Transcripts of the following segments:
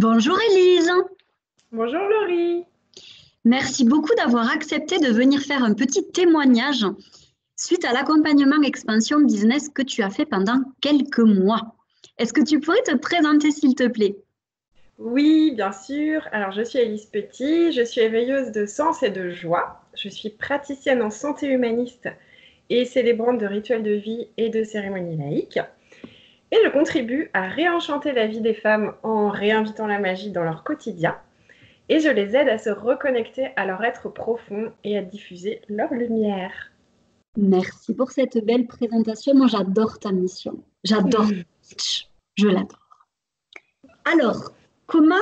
Bonjour Élise, Bonjour Laurie. merci beaucoup d'avoir accepté de venir faire un petit témoignage suite à l'accompagnement expansion business que tu as fait pendant quelques mois. Est-ce que tu pourrais te présenter s'il te plaît? Oui, bien sûr. Alors, je suis Élise Petit, je suis éveilleuse de sens et de joie. Je suis praticienne en santé humaniste et célébrante de rituels de vie et de cérémonies laïques. Et je contribue à réenchanter la vie des femmes en réinvitant la magie dans leur quotidien. Et je les aide à se reconnecter à leur être profond et à diffuser leur lumière. Merci pour cette belle présentation. Moi, j'adore ta mission. J'adore ton pitch. Je l'adore. Alors, comment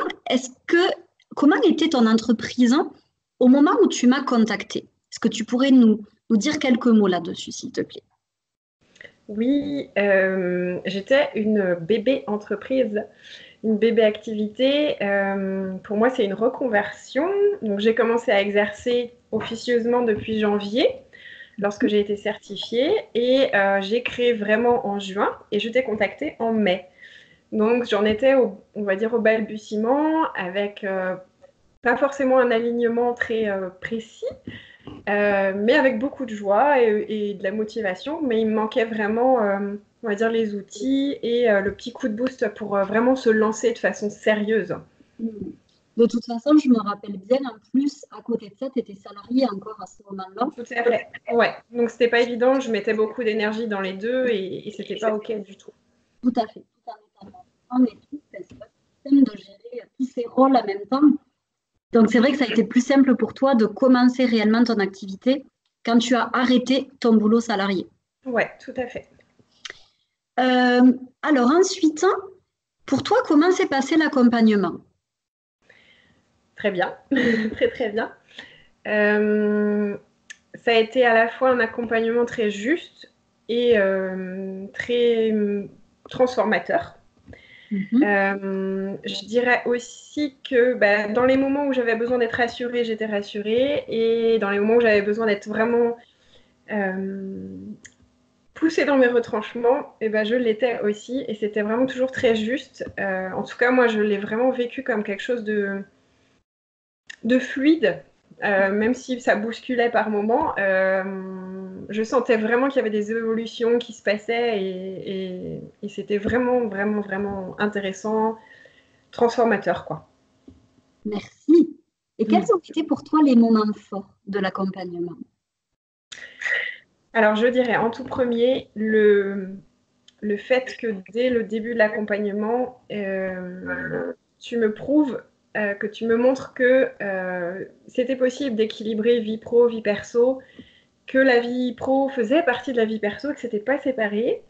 était ton entreprise au moment où tu m'as contacté? Est-ce que tu pourrais nous dire quelques mots là-dessus, s'il te plaît? Oui, j'étais une bébé entreprise, une bébé activité. Pour moi, c'est une reconversion. Donc, j'ai commencé à exercer officieusement depuis janvier, lorsque j'ai été certifiée, et j'ai créé vraiment en juin, et je t'ai contactée en mai. Donc, j'en étais, on va dire, au balbutiement, avec pas forcément un alignement très précis, mais avec beaucoup de joie et de la motivation. Mais il me manquait vraiment, on va dire, les outils et le petit coup de boost pour vraiment se lancer de façon sérieuse. De toute façon, je me rappelle bien, en plus, à côté de ça, tu étais salarié encore à ce moment-là. Tout à fait. Ouais. Donc c'était pas évident. Je mettais beaucoup d'énergie dans les deux et c'était pas ok du tout. Tout à fait, tout en étant maman et tout, c'est pas simple de gérer tous ces rôles en même temps. Donc, c'est vrai que ça a été plus simple pour toi de commencer réellement ton activité quand tu as arrêté ton boulot salarié. Ouais, tout à fait. Alors ensuite, pour toi, comment s'est passé l'accompagnement? Très bien, très très bien. Ça a été à la fois un accompagnement très juste et très transformateur. Je dirais aussi que dans les moments où j'avais besoin d'être rassurée, j'étais rassurée. Et dans les moments où j'avais besoin d'être vraiment poussée dans mes retranchements, je l'étais aussi. Et c'était vraiment toujours très juste. En tout cas, moi, je l'ai vraiment vécu comme quelque chose de fluide. Même si ça bousculait par moments, je sentais vraiment qu'il y avait des évolutions qui se passaient et c'était vraiment, vraiment, vraiment intéressant, transformateur, quoi. Merci. Et quels ont été pour toi les moments forts de l'accompagnement? Alors, je dirais en tout premier le fait que dès le début de l'accompagnement, tu me prouves, que tu me montres que c'était possible d'équilibrer vie pro, vie perso, que la vie pro faisait partie de la vie perso, que c'était pas séparé,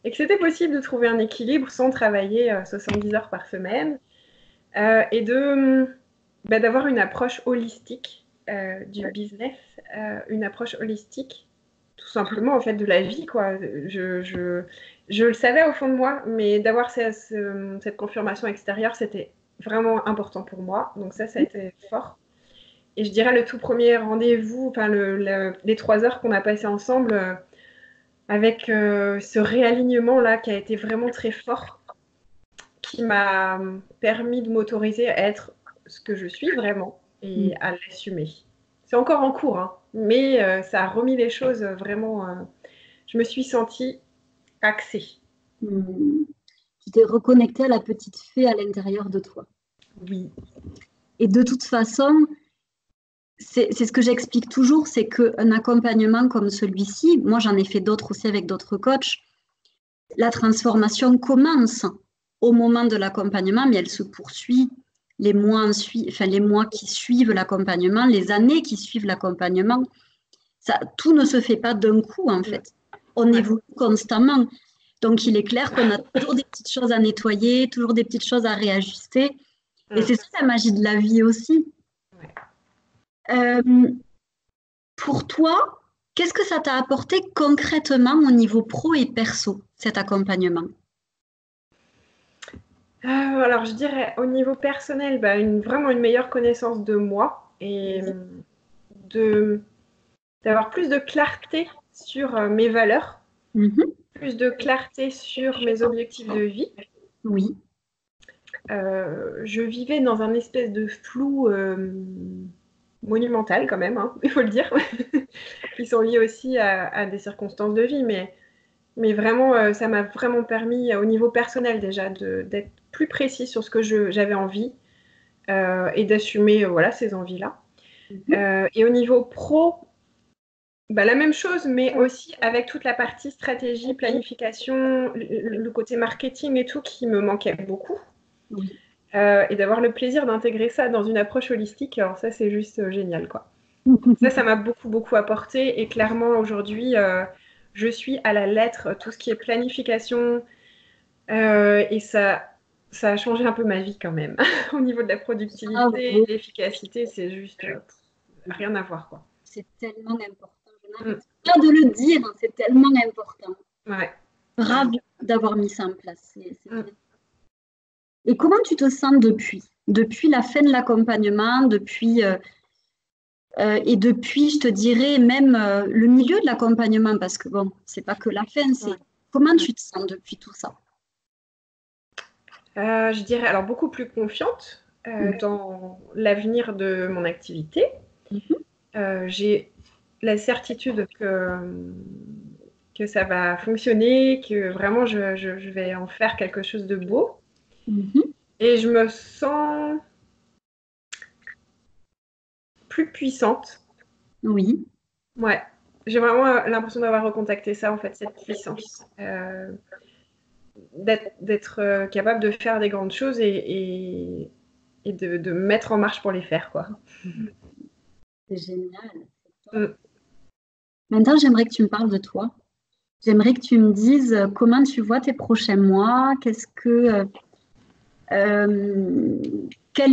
et que c'était possible de trouver un équilibre sans travailler 70 heures par semaine, et d'avoir une approche holistique du business, une approche holistique, tout simplement en fait de la vie, quoi. Je le savais au fond de moi, mais d'avoir cette confirmation extérieure, c'était vraiment important pour moi. Donc ça a été fort. Et je dirais le tout premier rendez-vous, enfin les 3 heures qu'on a passées ensemble, avec ce réalignement-là qui a été vraiment très fort, qui m'a permis de m'autoriser à être ce que je suis vraiment et à l'assumer. C'est encore en cours, hein, mais ça a remis les choses vraiment. Je me suis sentie axée. Tu t'es reconnecté à la petite fée à l'intérieur de toi. Oui. Et de toute façon, c'est ce que j'explique toujours, c'est qu'un accompagnement comme celui-ci, moi j'en ai fait d'autres aussi avec d'autres coachs, la transformation commence au moment de l'accompagnement, mais elle se poursuit les mois qui suivent l'accompagnement, les années qui suivent l'accompagnement. Tout ne se fait pas d'un coup, en fait. On évolue constamment. Donc, il est clair qu'on a toujours des petites choses à nettoyer, toujours des petites choses à réajuster. Et c'est ça la magie de la vie aussi. Pour toi, qu'est-ce que ça t'a apporté concrètement au niveau pro et perso, cet accompagnement? Alors, je dirais au niveau personnel, vraiment une meilleure connaissance de moi et d'avoir plus de clarté sur mes valeurs, plus de clarté sur mes objectifs de vie. Oui. je vivais dans un espèce de flou monumental quand même, hein, il faut le dire, qui sont liés aussi à des circonstances de vie, mais vraiment, ça m'a vraiment permis, au niveau personnel déjà, d'être plus précis sur ce que j'avais envie et d'assumer voilà, ces envies-là. Et au niveau pro, bah, la même chose, mais aussi avec toute la partie stratégie, planification, le côté marketing et tout qui me manquait beaucoup. Oui. Et d'avoir le plaisir d'intégrer ça dans une approche holistique, alors ça, c'est juste génial, quoi. Ça m'a beaucoup, beaucoup apporté. Et clairement, aujourd'hui, je suis à la lettre tout ce qui est planification. Et ça a changé un peu ma vie quand même. Au niveau de la productivité, de l'efficacité, c'est juste rien à voir, quoi. C'est tellement important. Je n'arrête pas de le dire, c'est tellement important. Ouais. Bravo d'avoir mis ça en place. C'est bien. Et comment tu te sens depuis la fin de l'accompagnement, et depuis, je te dirais, même le milieu de l'accompagnement, parce que bon, c'est pas que la fin, c'est comment tu te sens depuis tout ça? Je dirais alors beaucoup plus confiante dans l'avenir de mon activité. J'ai la certitude que ça va fonctionner, que vraiment je vais en faire quelque chose de beau. Et je me sens plus puissante. Oui. Ouais, j'ai vraiment l'impression d'avoir recontacté ça, en fait, cette puissance. D'être capable de faire des grandes choses et de me mettre en marche pour les faire, quoi. C'est génial. Maintenant, j'aimerais que tu me parles de toi. J'aimerais que tu me dises comment tu vois tes prochains mois, quelle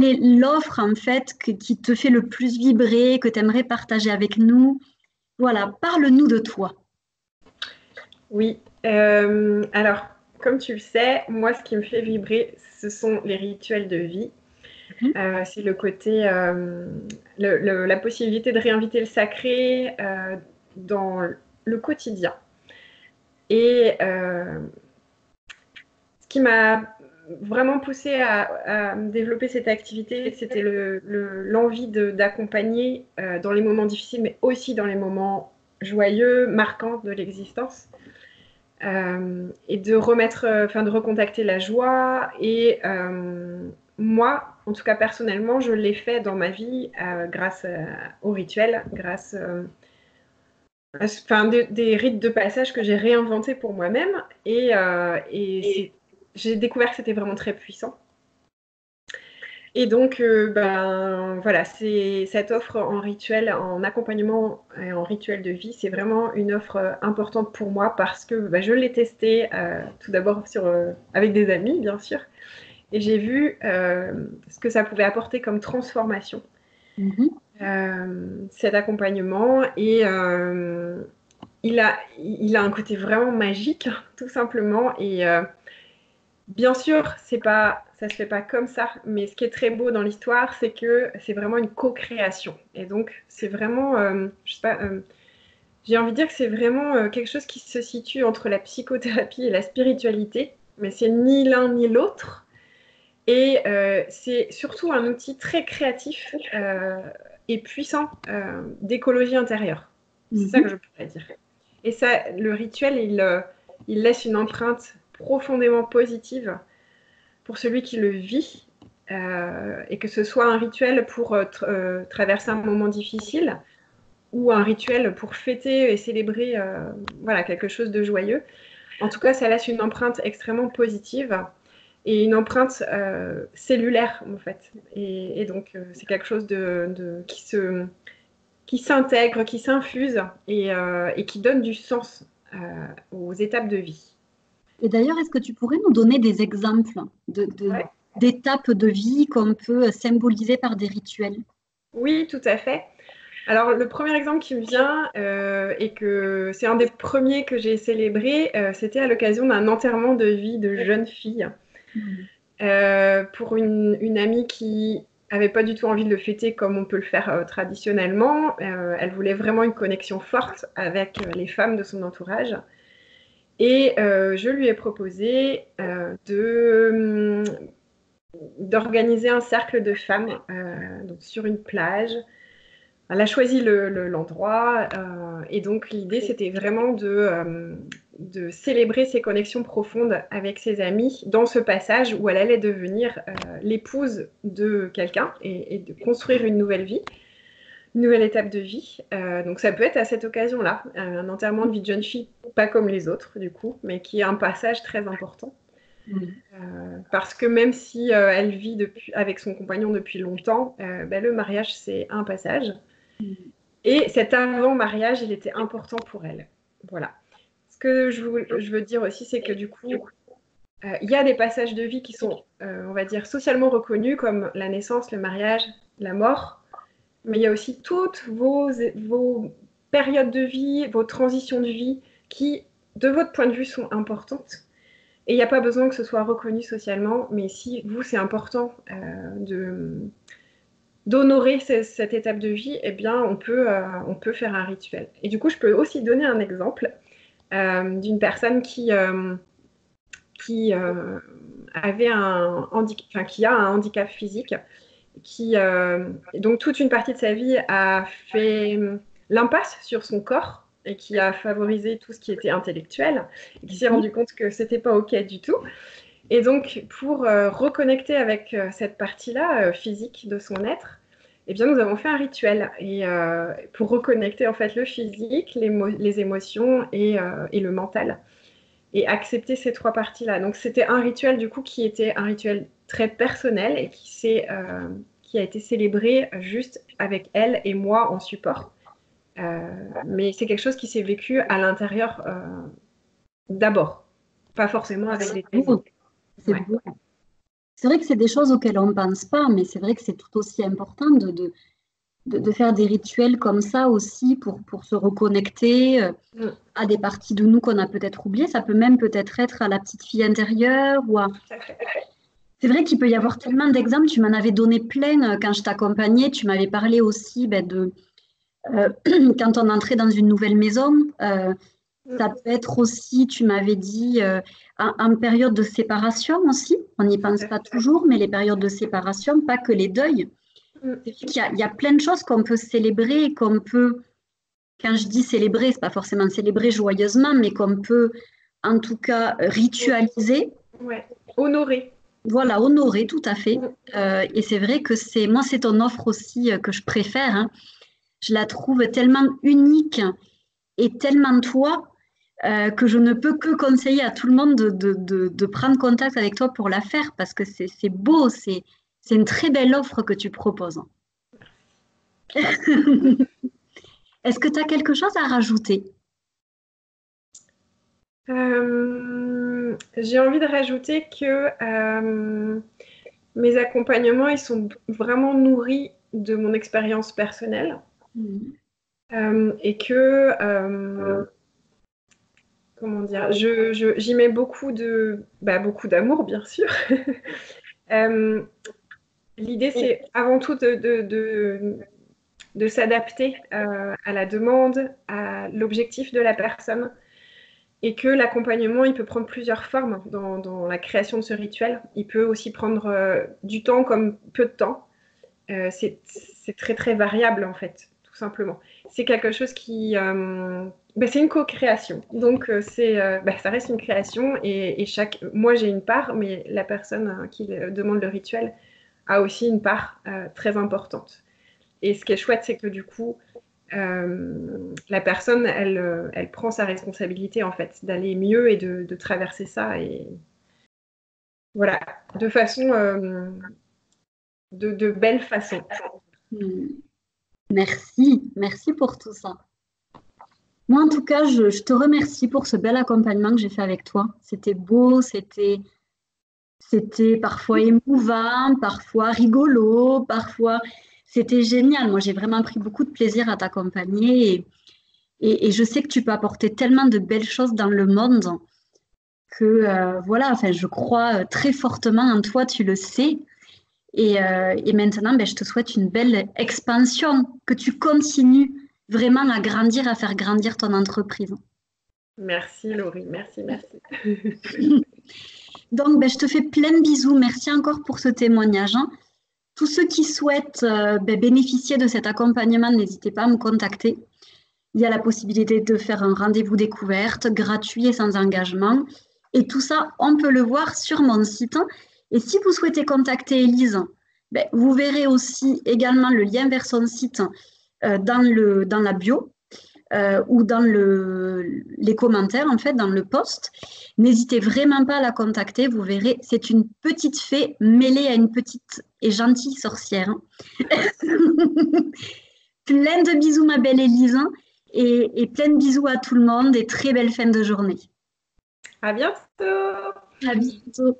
est l'offre en fait qui te fait le plus vibrer, que tu aimerais partager avec nous. Voilà, parle-nous de toi. Oui, alors, comme tu le sais, moi, ce qui me fait vibrer, ce sont les rituels de vie. C'est le côté, la possibilité de réinviter le sacré dans le quotidien. Et ce qui m'a vraiment poussée à développer cette activité, c'était l'envie d'accompagner dans les moments difficiles, mais aussi dans les moments joyeux, marquants de l'existence. Et de de recontacter la joie. Et moi, en tout cas personnellement, je l'ai fait dans ma vie grâce aux rituels, grâce des rites de passage que j'ai réinventés pour moi-même. Et j'ai découvert que c'était vraiment très puissant. Et donc, voilà, c'est cette offre en rituel, en accompagnement et en rituel de vie, c'est vraiment une offre importante pour moi parce que je l'ai testée tout d'abord avec des amis, bien sûr, et j'ai vu ce que ça pouvait apporter comme transformation, cet accompagnement. Et il a un côté vraiment magique, tout simplement. Et bien sûr, ça se fait pas comme ça, mais ce qui est très beau dans l'histoire, c'est que c'est vraiment une co-création. Et donc, c'est vraiment, je sais pas, j'ai envie de dire que c'est vraiment quelque chose qui se situe entre la psychothérapie et la spiritualité, mais c'est ni l'un ni l'autre. Et c'est surtout un outil très créatif et puissant d'écologie intérieure. C'est ça que je pourrais dire. Et ça, le rituel, il laisse une empreinte profondément positive pour celui qui le vit, et que ce soit un rituel pour traverser un moment difficile ou un rituel pour fêter et célébrer voilà, quelque chose de joyeux. En tout cas, ça laisse une empreinte extrêmement positive et une empreinte cellulaire, en fait. Et donc, c'est quelque chose qui s'intègre, qui s'infuse et qui donne du sens aux étapes de vie. Et d'ailleurs, est-ce que tu pourrais nous donner des exemples d'étapes de vie qu'on peut symboliser par des rituels? Oui, tout à fait. Alors, le premier exemple qui me vient, et que c'est un des premiers que j'ai célébré, c'était à l'occasion d'un enterrement de vie de jeune fille. Pour une amie qui n'avait pas du tout envie de le fêter comme on peut le faire traditionnellement. Elle voulait vraiment une connexion forte avec les femmes de son entourage. Et je lui ai proposé d'organiser un cercle de femmes donc sur une plage. Elle a choisi l'endroit et donc l'idée c'était vraiment de célébrer ses connexions profondes avec ses amis dans ce passage où elle allait devenir l'épouse de quelqu'un et de construire une nouvelle vie, une nouvelle étape de vie. Donc ça peut être à cette occasion-là, un enterrement de vie de jeune fille, pas comme les autres du coup, mais qui est un passage très important. Parce que même si elle vit avec son compagnon depuis longtemps, le mariage c'est un passage. Et cet avant-mariage, il était important pour elle. Voilà. Ce que je veux dire aussi, c'est que du coup, il y a des passages de vie qui sont, on va dire, socialement reconnus, comme la naissance, le mariage, la mort. Mais il y a aussi toutes vos périodes de vie, vos transitions de vie, qui, de votre point de vue, sont importantes. Et il n'y a pas besoin que ce soit reconnu socialement, mais si vous, c'est important d'honorer cette étape de vie, eh bien, on peut faire un rituel. Et du coup, je peux aussi donner un exemple d'une personne qui avait qui a un handicap physique, donc toute une partie de sa vie a fait l'impasse sur son corps et qui a favorisé tout ce qui était intellectuel, et qui s'est rendu compte que c'était pas OK du tout. Et donc, pour reconnecter avec cette partie-là physique de son être, eh bien, nous avons fait un rituel pour reconnecter en fait le physique, les émotions et le mental, et accepter ces trois parties-là. Donc, c'était un rituel du coup qui était un rituel très personnel et qui a été célébré juste avec elle et moi en support. Mais c'est quelque chose qui s'est vécu à l'intérieur d'abord, pas forcément avec des techniques. C'est beau. C'est vrai que c'est des choses auxquelles on ne pense pas, mais c'est vrai que c'est tout aussi important de faire des rituels comme ça aussi pour se reconnecter à des parties de nous qu'on a peut-être oubliées. Ça peut même peut-être être à la petite fille intérieure ou à... C'est vrai qu'il peut y avoir tellement d'exemples. Tu m'en avais donné plein quand je t'accompagnais. Tu m'avais parlé aussi de quand on entrait dans une nouvelle maison. Ça peut être aussi, tu m'avais dit, en période de séparation aussi. On n'y pense pas toujours, mais les périodes de séparation, pas que les deuils. Il y a plein de choses qu'on peut célébrer, qu'on peut, quand je dis célébrer, c'est pas forcément célébrer joyeusement, mais qu'on peut en tout cas ritualiser. Ouais, honorer. Voilà, honorer, tout à fait. Et c'est vrai que moi, c'est ton offre aussi que je préfère. Hein. Je la trouve tellement unique et tellement toi que je ne peux que conseiller à tout le monde de prendre contact avec toi pour la faire parce que c'est beau, c'est une très belle offre que tu proposes. Est-ce que tu as quelque chose à rajouter? J'ai envie de rajouter que mes accompagnements, ils sont vraiment nourris de mon expérience personnelle et que, comment dire, j'y mets beaucoup d'amour, bien sûr. L'idée, c'est avant tout de s'adapter à la demande, à l'objectif de la personne. Et que l'accompagnement, il peut prendre plusieurs formes dans la création de ce rituel. Il peut aussi prendre du temps comme peu de temps. C'est très, très variable, en fait, tout simplement. C'est quelque chose qui... c'est une co-création. Donc, ça reste une création. Et moi, j'ai une part, mais la personne qui demande le rituel a aussi une part très importante. Et ce qui est chouette, c'est que du coup... la personne, elle prend sa responsabilité en fait, d'aller mieux et de traverser ça et voilà, de façon, de belle façon. Merci pour tout ça. Moi, en tout cas, je te remercie pour ce bel accompagnement que j'ai fait avec toi. C'était beau, c'était parfois émouvant, parfois rigolo, parfois c'était génial. Moi, j'ai vraiment pris beaucoup de plaisir à t'accompagner et je sais que tu peux apporter tellement de belles choses dans le monde que voilà, enfin, je crois très fortement en toi, tu le sais. Et maintenant, je te souhaite une belle expansion, que tu continues vraiment à grandir, à faire grandir ton entreprise. Merci Laurie, merci. Donc, je te fais plein de bisous. Merci encore pour ce témoignage, hein. Tous ceux qui souhaitent bénéficier de cet accompagnement, n'hésitez pas à me contacter. Il y a la possibilité de faire un rendez-vous découverte gratuit et sans engagement. Et tout ça, on peut le voir sur mon site. Et si vous souhaitez contacter Élise, vous verrez aussi également le lien vers son site dans la bio ou dans les commentaires, en fait, dans le post. N'hésitez vraiment pas à la contacter. Vous verrez, c'est une petite fée mêlée à une petite et gentille sorcière. Plein de bisous, ma belle Élise. Et plein de bisous à tout le monde et très belle fin de journée. À bientôt. À bientôt.